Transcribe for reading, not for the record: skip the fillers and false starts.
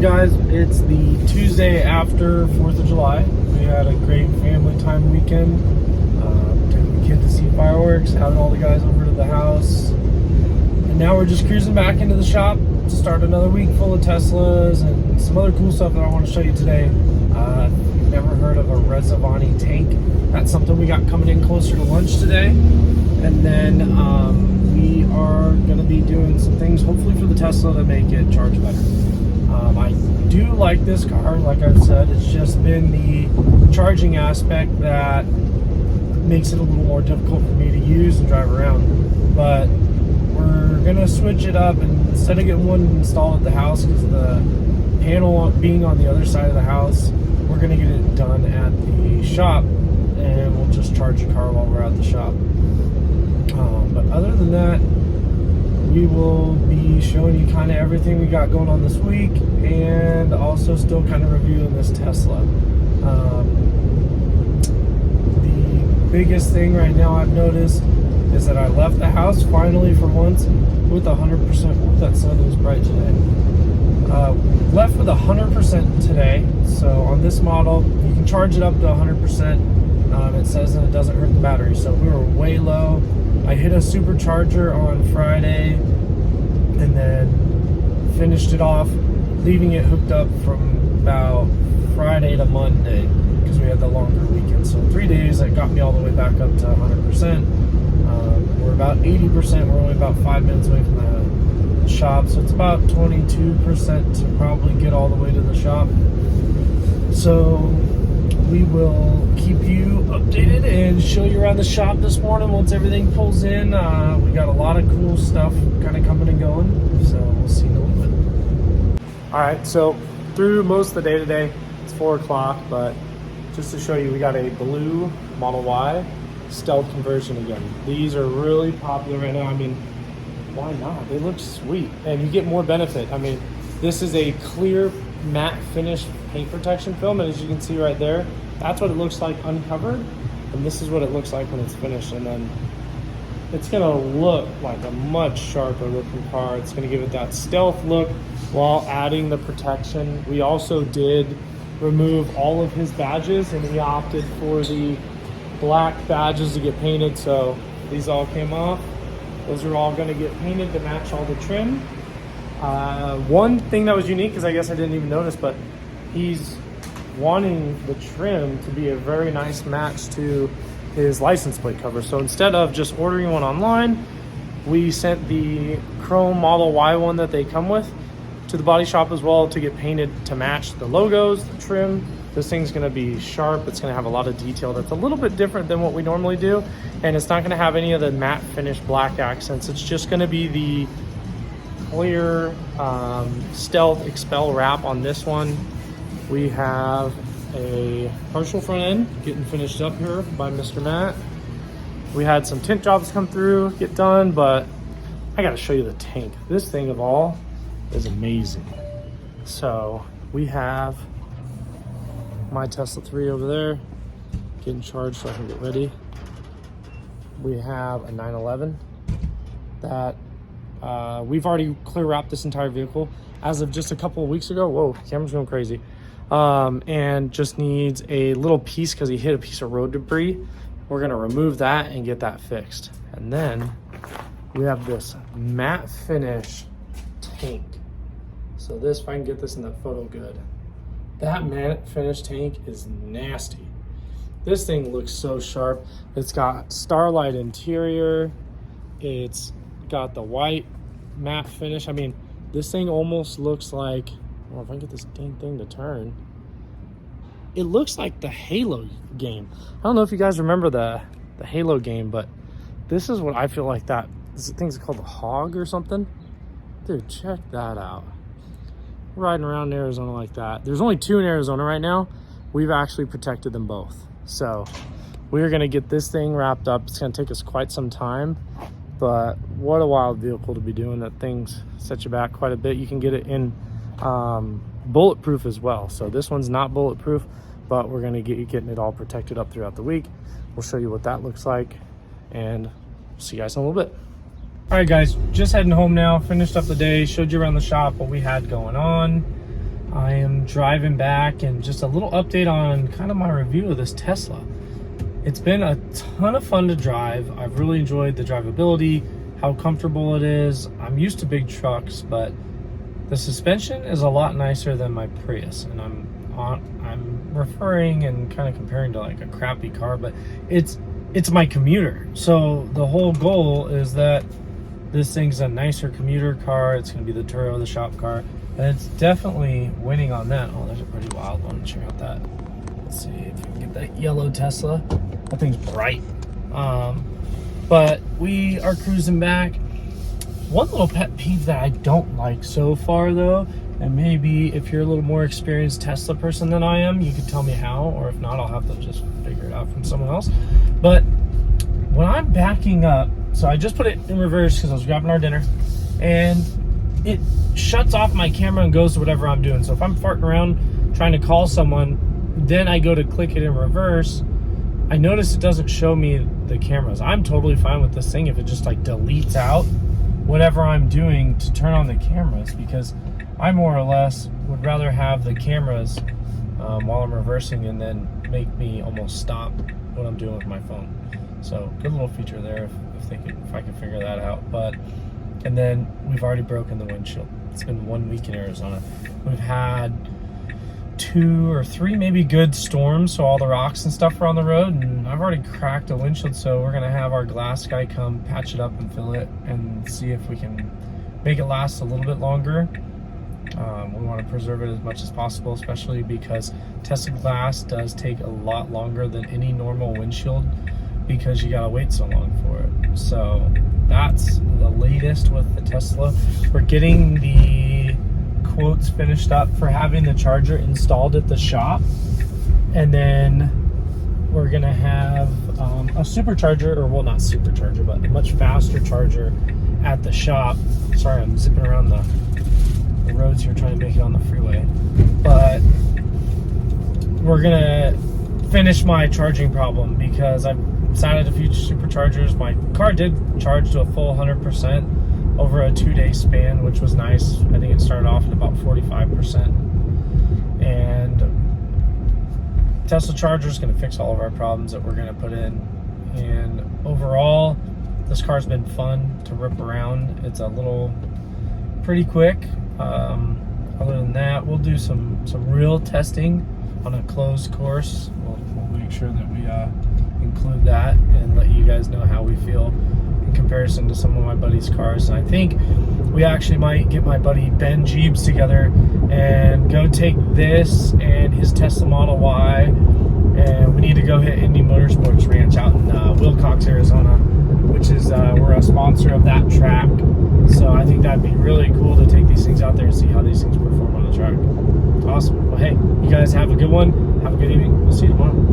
morning, guys. It's the Tuesday after 4th of July. We had a great family time weekend. Taking the kid to see fireworks, having all the guys over to the house. And now we're just cruising back into the shop to start another week full of Teslas and some other cool stuff that I want to show you today. If you've never heard of a Rezvani Tank, that's something we got coming in closer to lunch today. And then we are going to be doing some things hopefully for the Tesla to make it charge better. I do like this car, like I've said. It's just been the charging aspect that makes it a little more difficult for me to use and drive around. But we're going to switch it up, and instead of getting one installed at the house because the panel being on the other side of the house, we're going to get it done at the shop, and we'll just charge the car while we're at the shop. But other than that, we will be showing you kind of everything we got going on this week, and also still kind of reviewing this Tesla. The biggest thing right now I've noticed is that I left the house finally for once with 100%. That sun is bright today. Left with 100% today. So on this model, you can charge it up to 100%. It says that it doesn't hurt the battery. So we were way low. I hit a supercharger on Friday and then finished it off, leaving it hooked up from about Friday to Monday because we had the longer weekend. So 3 days, that got me all the way back up to 100%. We're about 80%. We're only about 5 minutes away from the shop. So it's about 22% to probably get all the way to the shop. So we will keep you updated and show you around the shop this morning once everything pulls in. We got a lot of cool stuff kind of coming and going, so we'll see in a little bit. All right, so through most of the day today, it's 4 o'clock, but just to show you, we got a blue Model Y stealth conversion again. These are really popular right now. I mean, why not? They look sweet, and you get more benefit. I mean, this is a clear matte finish paint protection film, and as you can see right there, that's what it looks like uncovered, and this is what it looks like when it's finished. And then it's gonna look like a much sharper looking car. It's gonna give it that stealth look while adding the protection. We also did remove all of his badges, and he opted for the black badges to get painted, so these all came off. Those are all gonna get painted to match all the trim. One thing that was unique, because I guess I didn't even notice, but he's wanting the trim to be a very nice match to his license plate cover. So instead of just ordering one online, we sent the chrome Model Y one that they come with to the body shop as well to get painted to match the logos, the trim. This thing's gonna be sharp. It's gonna have a lot of detail that's a little bit different than what we normally do. And it's not gonna have any of the matte finish black accents. It's just gonna be the clear stealth expel wrap on this one. We have a partial front end getting finished up here by Mr. Matt. We had some tint jobs come through, get done, but I gotta show you the tank. This thing of all is amazing. So we have my Tesla 3 over there getting charged so I can get ready. We have a 911 that we've already clear wrapped this entire vehicle as of just a couple of weeks ago. Whoa, camera's going crazy. And just needs a little piece because he hit a piece of road debris. We're gonna remove that and get that fixed. And then we have this matte finish tank. So this, if I can get this in the photo good. That matte finish tank is nasty. This thing looks so sharp. It's got Starlight interior. It's got the white matte finish. I mean, this thing almost looks like, well, if I can get this dang thing to turn, it looks like the Halo game. I don't know if you guys remember the Halo game, but this is what I feel like that. This thing's called the Hog or something. Dude, check that out. Riding around in Arizona like that. There's only 2 in Arizona right now. We've actually protected them both. So we're gonna get this thing wrapped up. It's gonna take us quite some time, but what a wild vehicle to be doing. That thing's set you back quite a bit. You can get it in bulletproof as well. So this one's not bulletproof, but we're gonna get you getting it all protected up throughout the week. We'll show you what that looks like, and see you guys in a little bit. All right, guys, just heading home now. Finished up the day, showed you around the shop what we had going on. driving back and just a little update on kind of my review of this Tesla. It's been a ton of fun to drive. I've really enjoyed the drivability, how comfortable it is. I'm used to big trucks, but the suspension is a lot nicer than my Prius, and I'm referring and kind of comparing to like a crappy car, but it's my commuter. So the whole goal is that this thing's a nicer commuter car. It's going to be the Turo, the shop car, and it's definitely winning on that. Oh, there's a pretty wild one. Check out that. Let's see if we can get that yellow Tesla. That thing's bright. But we are cruising back. One little pet peeve that I don't like so far, though, and maybe if you're a little more experienced Tesla person than I am, you could tell me how, or if not, I'll have to just figure it out from someone else. But when I'm backing up, so I just put it in reverse because I was grabbing our dinner, and it shuts off my camera and goes to whatever I'm doing. So if I'm farting around trying to call someone, then I go to click it in reverse, I notice it doesn't show me the cameras. I'm totally fine with this thing if it just like deletes out whatever I'm doing to turn on the cameras, because I more or less would rather have the cameras while I'm reversing and then make me almost stop what I'm doing with my phone. So good little feature there if I can figure that out. And then we've already broken the windshield. It's been 1 week in Arizona. We've had 2 or 3 maybe good storms, so all the rocks and stuff are on the road, and I've already cracked a windshield, so we're gonna have our glass guy come patch it up and fill it and see if we can make it last a little bit longer. We want to preserve it as much as possible, especially because Tesla glass does take a lot longer than any normal windshield because you gotta wait so long for it. So that's the latest with the Tesla. We're getting the quotes finished up for having the charger installed at the shop, and then we're gonna have a supercharger, or well, not supercharger, but a much faster charger at the shop. Sorry, I'm zipping around the roads here trying to make it on the freeway, but we're gonna finish my charging problem because I've sat at a few superchargers. My car did charge to a full 100% over a 2-day span, which was nice. I think it started off at about 45%. And Tesla charger is going to fix all of our problems that we're going to put in. And overall, this car's been fun to rip around. It's a little pretty quick. Other than that, we'll do some real testing on a closed course. We'll make sure that we include that and let you guys know how we feel in comparison to some of my buddies' cars. And I think we actually might get my buddy Ben Jeebs together and go take this and his Tesla Model Y, and we need to go hit Indy Motorsports Ranch out in Wilcox, Arizona, which is we're a sponsor of that track. So I think that'd be really cool to take these things out there and see how these things perform on the track. Awesome. Well, hey, you guys have a good one. Have a good evening. We'll see you tomorrow.